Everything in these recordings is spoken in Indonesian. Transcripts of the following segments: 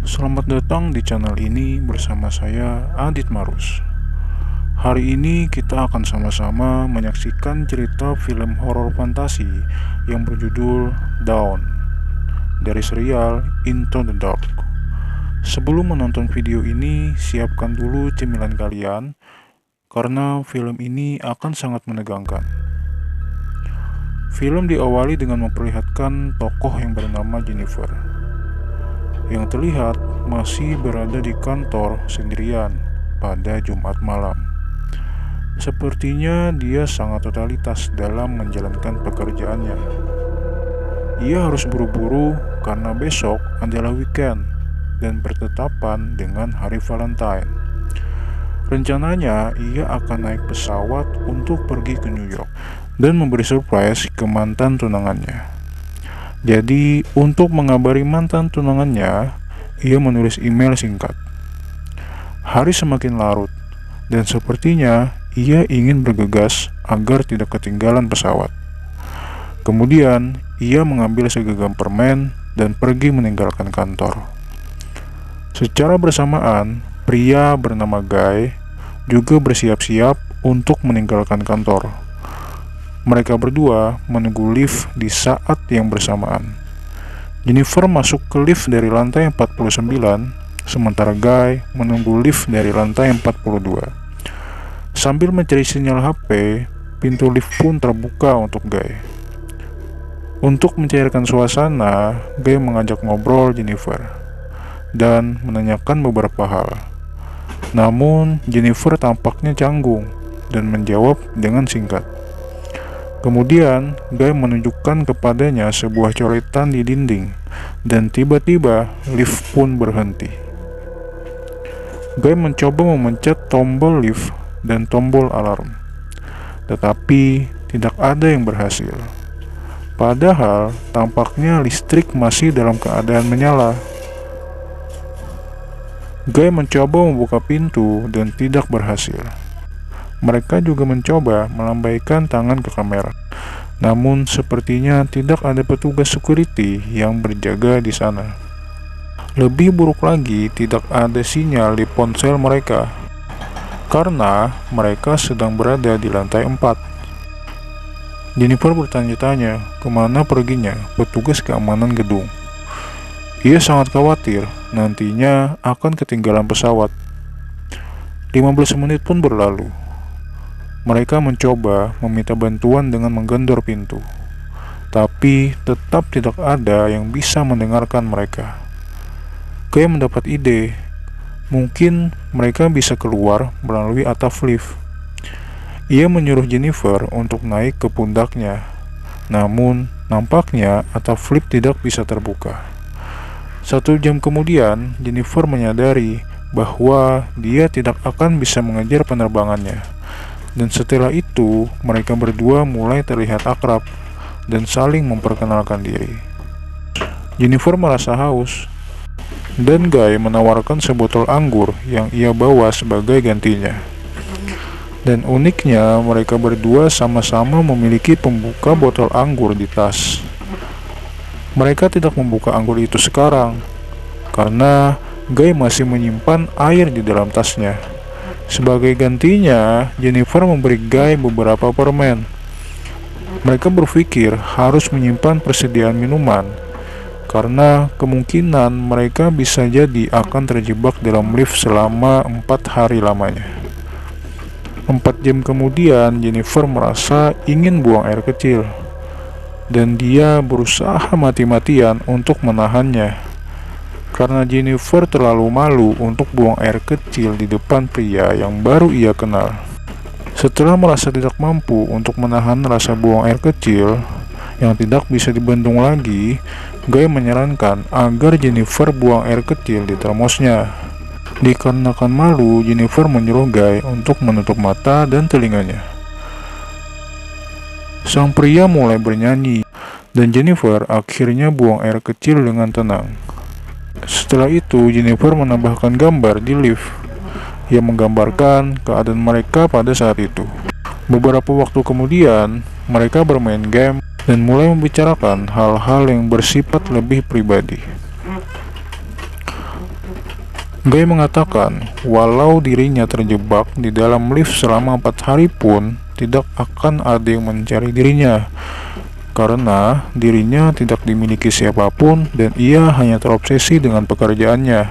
Selamat datang di channel ini bersama saya Adit Marus. Hari ini kita akan sama-sama menyaksikan cerita film horor fantasi yang berjudul Dawn dari serial Into the Dark. Sebelum menonton video ini, siapkan dulu cemilan kalian karena film ini akan sangat menegangkan. Film diawali dengan memperlihatkan tokoh yang bernama Jennifer yang terlihat masih berada di kantor sendirian pada Jumat malam. Sepertinya dia sangat totalitas dalam menjalankan pekerjaannya. Ia harus buru-buru karena besok adalah weekend dan bertetapan dengan hari Valentine. Rencananya ia akan naik pesawat untuk pergi ke New York dan memberi surprise ke mantan tunangannya. Jadi, untuk mengabari mantan tunangannya, ia menulis email singkat. Hari semakin larut, dan sepertinya ia ingin bergegas agar tidak ketinggalan pesawat. Kemudian, ia mengambil segenggam permen dan pergi meninggalkan kantor. Secara bersamaan, pria bernama Guy juga bersiap-siap untuk meninggalkan kantor. Mereka berdua menunggu lift di saat yang bersamaan. Jennifer masuk ke lift dari lantai 49, sementara Guy menunggu lift dari lantai 42. Sambil mencari sinyal HP, pintu lift pun terbuka untuk Guy. Untuk mencairkan suasana, Guy mengajak ngobrol Jennifer dan menanyakan beberapa hal. Namun, Jennifer tampaknya canggung dan menjawab dengan singkat. Kemudian, Guy menunjukkan kepadanya sebuah coretan di dinding, dan tiba-tiba lift pun berhenti. Guy mencoba memencet tombol lift dan tombol alarm, tetapi tidak ada yang berhasil. Padahal, tampaknya listrik masih dalam keadaan menyala. Guy mencoba membuka pintu dan tidak berhasil. Mereka juga mencoba melambaikan tangan ke kamera. Namun sepertinya tidak ada petugas security yang berjaga di sana. Lebih buruk lagi, tidak ada sinyal di ponsel mereka karena mereka sedang berada di lantai 4. Jennifer bertanya-tanya kemana perginya petugas keamanan gedung. Ia sangat khawatir nantinya akan ketinggalan pesawat. 15 menit pun berlalu. Mereka mencoba meminta bantuan dengan menggendor pintu, tapi tetap tidak ada yang bisa mendengarkan mereka. Guy mendapat ide, mungkin mereka bisa keluar melalui atap lift. Ia menyuruh Jennifer untuk naik ke pundaknya, namun nampaknya atap lift tidak bisa terbuka. 1 jam kemudian, Jennifer menyadari bahwa dia tidak akan bisa mengejar penerbangannya. Dan setelah itu, mereka berdua mulai terlihat akrab dan saling memperkenalkan diri. Jennifer merasa haus, dan Guy menawarkan sebotol anggur yang ia bawa sebagai gantinya. Dan uniknya, mereka berdua sama-sama memiliki pembuka botol anggur di tas. Mereka tidak membuka anggur itu sekarang, karena Guy masih menyimpan air di dalam tasnya. Sebagai gantinya, Jennifer memberi Guy beberapa permen. Mereka berpikir harus menyimpan persediaan minuman, karena kemungkinan mereka bisa jadi akan terjebak dalam lift selama 4 hari lamanya. 4 jam kemudian, Jennifer merasa ingin buang air kecil, dan dia berusaha mati-matian untuk menahannya. Karena Jennifer terlalu malu untuk buang air kecil di depan pria yang baru ia kenal. Setelah merasa tidak mampu untuk menahan rasa buang air kecil yang tidak bisa dibendung lagi, Guy menyarankan agar Jennifer buang air kecil di termosnya. Dikarenakan malu, Jennifer menyuruh Guy untuk menutup mata dan telinganya. Sang pria mulai bernyanyi, dan Jennifer akhirnya buang air kecil dengan tenang. Setelah itu, Jennifer menambahkan gambar di lift yang menggambarkan keadaan mereka pada saat itu. Beberapa waktu kemudian, mereka bermain game dan mulai membicarakan hal-hal yang bersifat lebih pribadi. Guy mengatakan walau dirinya terjebak di dalam lift selama 4 hari pun tidak akan ada yang mencari dirinya, karena dirinya tidak dimiliki siapapun dan ia hanya terobsesi dengan pekerjaannya.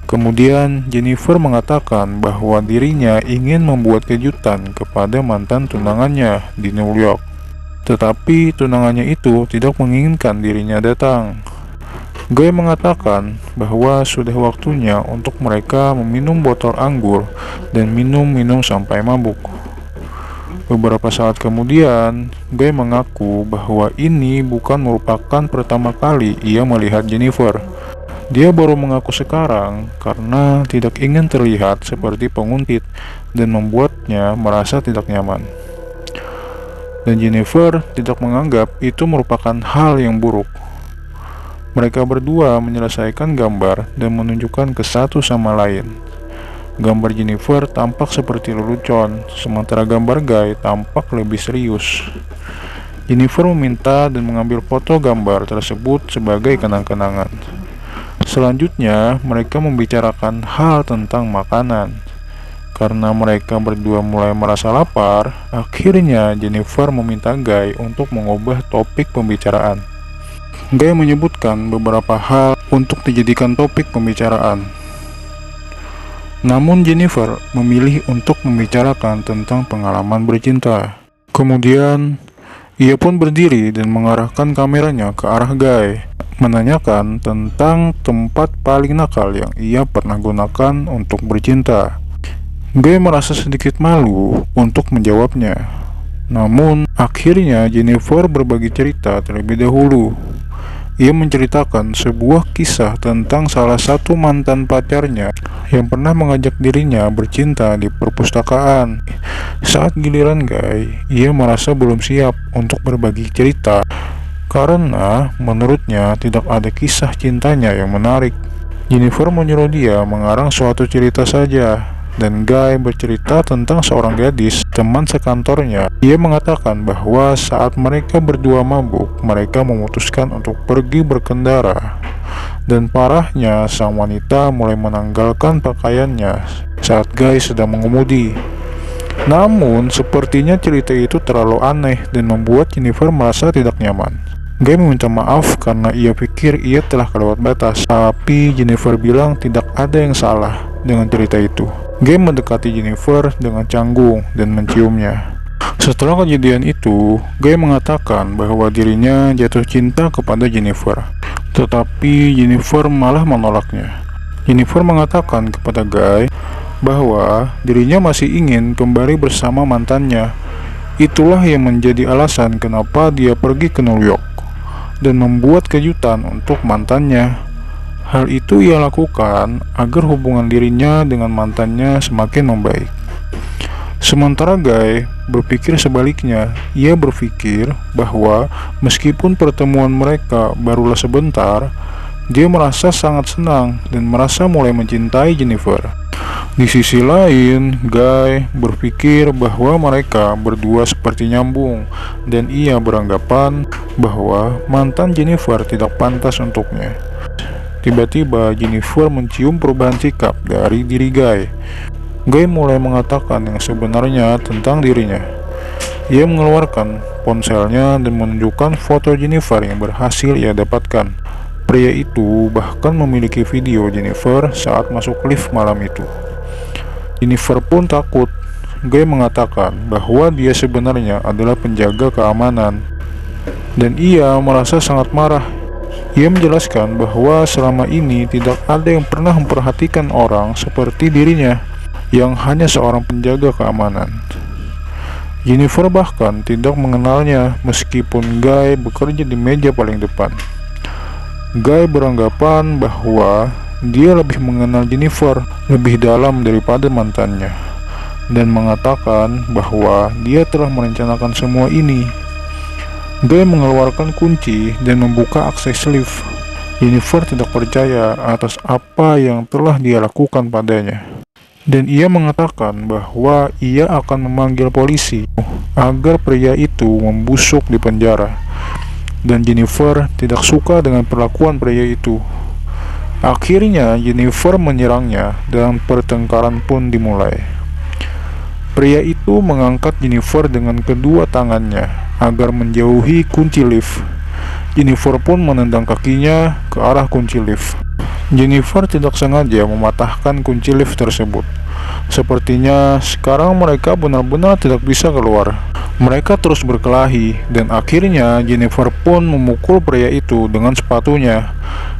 Kemudian Jennifer mengatakan bahwa dirinya ingin membuat kejutan kepada mantan tunangannya di New York, tetapi tunangannya itu tidak menginginkan dirinya datang. Guy mengatakan bahwa sudah waktunya untuk mereka meminum botol anggur dan minum sampai mabuk. Beberapa saat kemudian, Guy mengaku bahwa ini bukan merupakan pertama kali ia melihat Jennifer. Dia baru mengaku sekarang karena tidak ingin terlihat seperti penguntit dan membuatnya merasa tidak nyaman. Dan Jennifer tidak menganggap itu merupakan hal yang buruk. Mereka berdua menyelesaikan gambar dan menunjukkan ke satu sama lain. Gambar Jennifer tampak seperti lelucon, sementara gambar Guy tampak lebih serius. Jennifer meminta dan mengambil foto gambar tersebut sebagai kenang-kenangan. Selanjutnya, mereka membicarakan hal tentang makanan. Karena mereka berdua mulai merasa lapar, akhirnya Jennifer meminta Guy untuk mengubah topik pembicaraan. Guy menyebutkan beberapa hal untuk dijadikan topik pembicaraan. Namun Jennifer memilih untuk membicarakan tentang pengalaman bercinta. Kemudian, ia pun berdiri dan mengarahkan kameranya ke arah Guy, menanyakan tentang tempat paling nakal yang ia pernah gunakan untuk bercinta. Guy merasa sedikit malu untuk menjawabnya. Namun, akhirnya Jennifer berbagi cerita terlebih dahulu. Ia menceritakan sebuah kisah tentang salah satu mantan pacarnya yang pernah mengajak dirinya bercinta di perpustakaan. Saat giliran Guy, ia merasa belum siap untuk berbagi cerita karena menurutnya tidak ada kisah cintanya yang menarik. Jennifer menyuruh dia mengarang suatu cerita saja. Dan Guy bercerita tentang seorang gadis, teman sekantornya. Ia mengatakan bahwa saat mereka berdua mabuk, mereka memutuskan untuk pergi berkendara. Dan parahnya, sang wanita mulai menanggalkan pakaiannya saat Guy sedang mengemudi. Namun, sepertinya cerita itu terlalu aneh dan membuat Jennifer merasa tidak nyaman. Guy meminta maaf karena ia pikir ia telah kelewat batas, tapi Jennifer bilang tidak ada yang salah dengan cerita itu. Guy mendekati Jennifer dengan canggung dan menciumnya. Setelah kejadian itu, Guy mengatakan bahwa dirinya jatuh cinta kepada Jennifer, tetapi Jennifer malah menolaknya. Jennifer mengatakan kepada Guy bahwa dirinya masih ingin kembali bersama mantannya. Itulah yang menjadi alasan kenapa dia pergi ke New York dan membuat kejutan untuk mantannya. Hal itu ia lakukan agar hubungan dirinya dengan mantannya semakin membaik. Sementara Guy berpikir sebaliknya. Ia berpikir bahwa meskipun pertemuan mereka barulah sebentar, dia merasa sangat senang dan merasa mulai mencintai Jennifer. Di sisi lain, Guy berpikir bahwa mereka berdua seperti nyambung, dan ia beranggapan bahwa mantan Jennifer tidak pantas untuknya. Tiba-tiba Jennifer mencium perubahan sikap dari diri Guy. Guy mulai mengatakan yang sebenarnya tentang dirinya. Ia mengeluarkan ponselnya dan menunjukkan foto Jennifer yang berhasil ia dapatkan. Pria itu bahkan memiliki video Jennifer saat masuk lift malam itu. Jennifer pun takut. Guy mengatakan bahwa dia sebenarnya adalah penjaga keamanan, dan ia merasa sangat marah. Ia menjelaskan bahwa selama ini tidak ada yang pernah memperhatikan orang seperti dirinya, yang hanya seorang penjaga keamanan. Jennifer bahkan tidak mengenalnya meskipun Guy bekerja di meja paling depan. Guy beranggapan bahwa dia lebih mengenal Jennifer lebih dalam daripada mantannya, dan mengatakan bahwa dia telah merencanakan semua ini. Guy mengeluarkan kunci dan membuka akses lift. Jennifer tidak percaya atas apa yang telah dia lakukan padanya, dan ia mengatakan bahwa ia akan memanggil polisi agar pria itu membusuk di penjara. Dan Jennifer tidak suka dengan perlakuan pria itu. Akhirnya Jennifer menyerangnya dan pertengkaran pun dimulai. Pria itu mengangkat Jennifer dengan kedua tangannya agar menjauhi kunci lift. Jennifer pun menendang kakinya ke arah kunci lift. Jennifer tidak sengaja mematahkan kunci lift tersebut. Sepertinya sekarang mereka benar-benar tidak bisa keluar. Mereka terus berkelahi dan akhirnya Jennifer pun memukul pria itu dengan sepatunya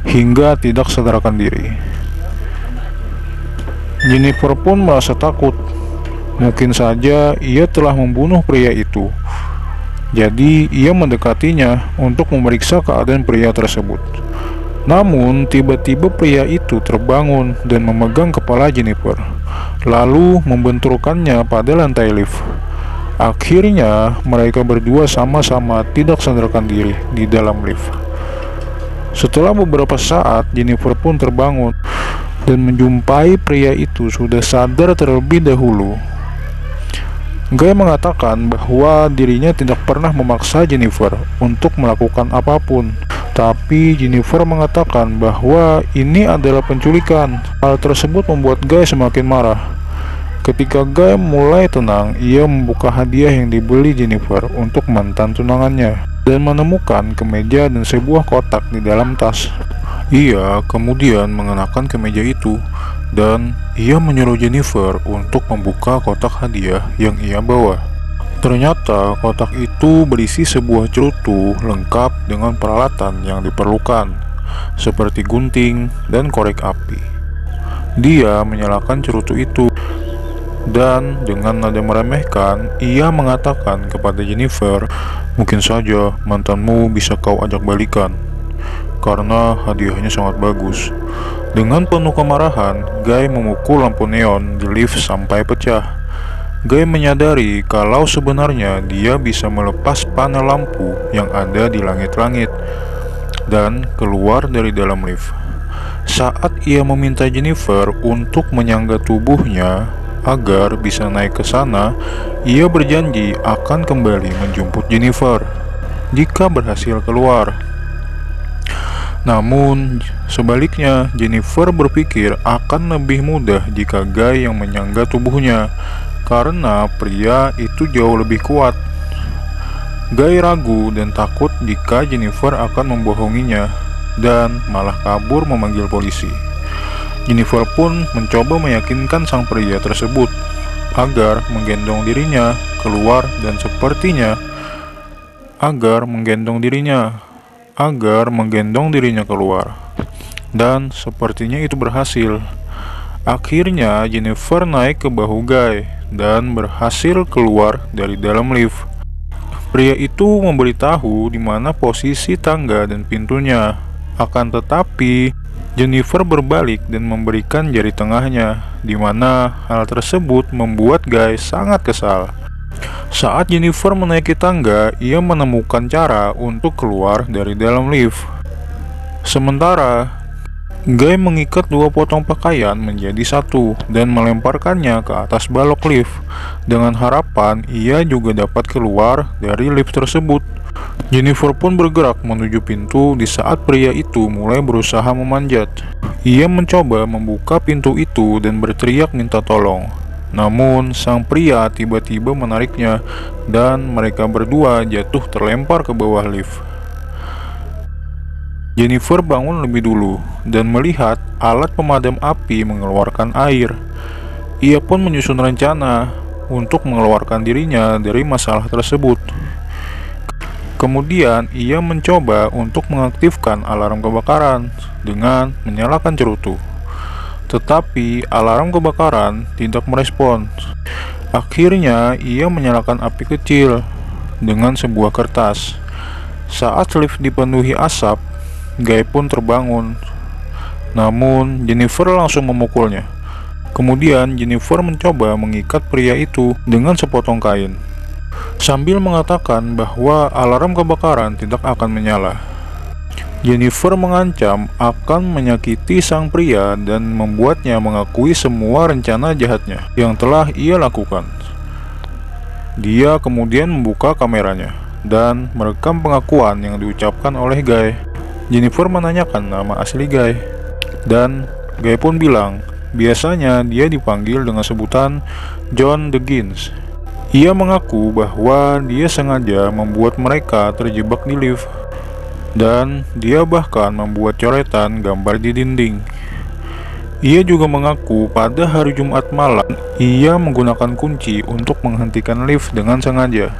hingga tidak sadarkan diri. Jennifer pun merasa takut. Mungkin saja ia telah membunuh pria itu. Jadi ia mendekatinya untuk memeriksa keadaan pria tersebut. Namun tiba-tiba pria itu terbangun dan memegang kepala Jennifer, lalu membenturkannya pada lantai lift. Akhirnya mereka berdua sama-sama tidak sadarkan diri di dalam lift. Setelah beberapa saat, Jennifer pun terbangun dan menjumpai pria itu sudah sadar terlebih dahulu. Guy mengatakan bahwa dirinya tidak pernah memaksa Jennifer untuk melakukan apapun, tapi Jennifer mengatakan bahwa ini adalah penculikan. Hal tersebut membuat Guy semakin marah. Ketika Guy mulai tenang, ia membuka hadiah yang dibeli Jennifer untuk mantan tunangannya dan menemukan kemeja dan sebuah kotak di dalam tas. Ia kemudian mengenakan kemeja itu dan ia menyuruh Jennifer untuk membuka kotak hadiah yang ia bawa. Ternyata kotak itu berisi sebuah cerutu lengkap dengan peralatan yang diperlukan, seperti gunting dan korek api. Dia menyalakan cerutu itu dan dengan nada meremehkan, ia mengatakan kepada Jennifer, "Mungkin saja mantanmu bisa kau ajak balikan, karena hadiahnya sangat bagus." Dengan penuh kemarahan, Guy memukul lampu neon di lift sampai pecah. Guy menyadari kalau sebenarnya dia bisa melepas panel lampu yang ada di langit-langit dan keluar dari dalam lift. Saat ia meminta Jennifer untuk menyangga tubuhnya agar bisa naik ke sana, ia berjanji akan kembali menjemput Jennifer jika berhasil keluar. Namun, sebaliknya, Jennifer berpikir akan lebih mudah jika Guy yang menyangga tubuhnya, karena pria itu jauh lebih kuat. Guy ragu dan takut jika Jennifer akan membohonginya dan malah kabur memanggil polisi. Jennifer pun mencoba meyakinkan sang pria tersebut agar menggendong dirinya keluar dan sepertinya keluar. Dan sepertinya itu berhasil. Akhirnya Jennifer naik ke bahu Guy dan berhasil keluar dari dalam lift. Pria itu memberitahu di mana posisi tangga dan pintunya. Akan tetapi Jennifer berbalik dan memberikan jari tengahnya, di mana hal tersebut membuat Guy sangat kesal. Saat Jennifer menaiki tangga, ia menemukan cara untuk keluar dari dalam lift. Sementara Guy mengikat dua potong pakaian menjadi satu dan melemparkannya ke atas balok lift dengan harapan ia juga dapat keluar dari lift tersebut. Jennifer pun bergerak menuju pintu di saat pria itu mulai berusaha memanjat. Ia mencoba membuka pintu itu dan berteriak minta tolong. Namun sang pria tiba-tiba menariknya dan mereka berdua jatuh terlempar ke bawah lift. Jennifer bangun lebih dulu dan melihat alat pemadam api mengeluarkan air. Ia pun menyusun rencana untuk mengeluarkan dirinya dari masalah tersebut. Kemudian ia mencoba untuk mengaktifkan alarm kebakaran dengan menyalakan cerutu. Tetapi alarm kebakaran tidak merespons. Akhirnya ia menyalakan api kecil dengan sebuah kertas. Saat lift dipenuhi asap, Guy pun terbangun. Namun Jennifer langsung memukulnya. Kemudian Jennifer mencoba mengikat pria itu dengan sepotong kain, sambil mengatakan bahwa alarm kebakaran tidak akan menyala. Jennifer mengancam akan menyakiti sang pria dan membuatnya mengakui semua rencana jahatnya yang telah ia lakukan. Dia kemudian membuka kameranya dan merekam pengakuan yang diucapkan oleh Guy. Jennifer menanyakan nama asli Guy. Dan Guy pun bilang, biasanya dia dipanggil dengan sebutan John Deggins. Ia mengaku bahwa dia sengaja membuat mereka terjebak di lift, dan dia bahkan membuat coretan gambar di dinding. Ia juga mengaku pada hari Jumat malam, ia menggunakan kunci untuk menghentikan lift dengan sengaja.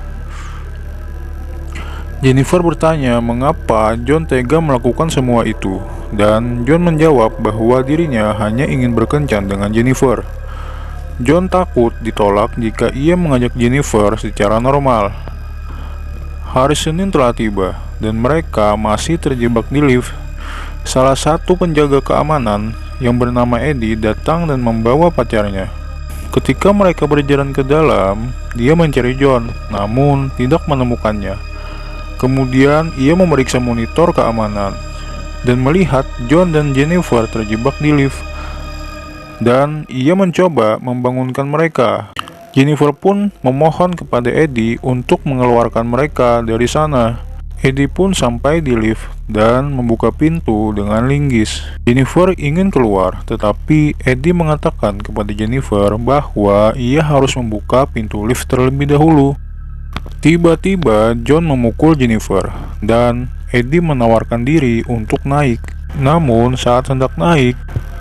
Jennifer bertanya mengapa John tega melakukan semua itu, dan John menjawab bahwa dirinya hanya ingin berkencan dengan Jennifer. John takut ditolak jika ia mengajak Jennifer secara normal. Hari Senin telah tiba, dan mereka masih terjebak di lift. Salah satu penjaga keamanan yang bernama Eddie datang dan membawa pacarnya. Ketika mereka berjalan ke dalam, dia mencari John, namun tidak menemukannya. Kemudian ia memeriksa monitor keamanan dan melihat John dan Jennifer terjebak di lift, dan ia mencoba membangunkan mereka. Jennifer pun memohon kepada Eddie untuk mengeluarkan mereka dari sana. Eddie pun sampai di lift dan membuka pintu dengan linggis. Jennifer ingin keluar, tetapi Eddie mengatakan kepada Jennifer bahwa ia harus membuka pintu lift terlebih dahulu. Tiba-tiba John memukul Jennifer, dan Eddie menawarkan diri untuk naik. Namun saat hendak naik,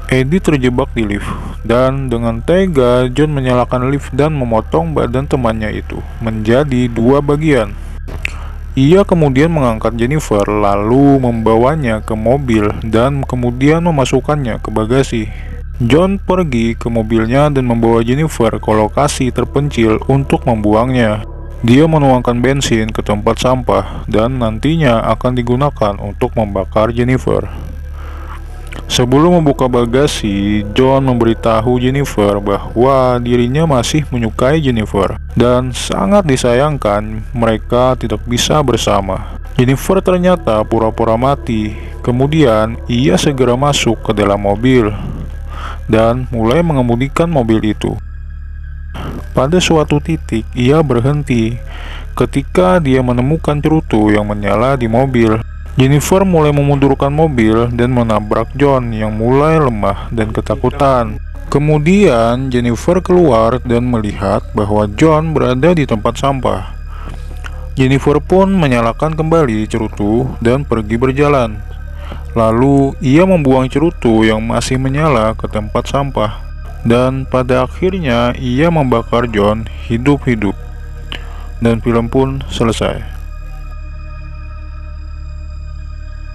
Eddie terjebak di lift, dan dengan tega John menyalakan lift dan memotong badan temannya itu menjadi dua bagian. Ia kemudian mengangkat Jennifer lalu membawanya ke mobil dan kemudian memasukkannya ke bagasi. John pergi ke mobilnya dan membawa Jennifer ke lokasi terpencil untuk membuangnya. Dia menuangkan bensin ke tempat sampah dan nantinya akan digunakan untuk membakar Jennifer. Sebelum membuka bagasi, John memberitahu Jennifer bahwa dirinya masih menyukai Jennifer dan sangat disayangkan mereka tidak bisa bersama. Jennifer ternyata pura-pura mati. Kemudian ia segera masuk ke dalam mobil dan mulai mengemudikan mobil itu. Pada suatu titik, ia berhenti ketika dia menemukan cerutu yang menyala di mobil. Jennifer mulai memundurkan mobil dan menabrak John yang mulai lemah dan ketakutan. Kemudian Jennifer keluar dan melihat bahwa John berada di tempat sampah. Jennifer pun menyalakan kembali cerutu dan pergi berjalan. Lalu ia membuang cerutu yang masih menyala ke tempat sampah. Dan pada akhirnya ia membakar John hidup-hidup. Dan film pun selesai.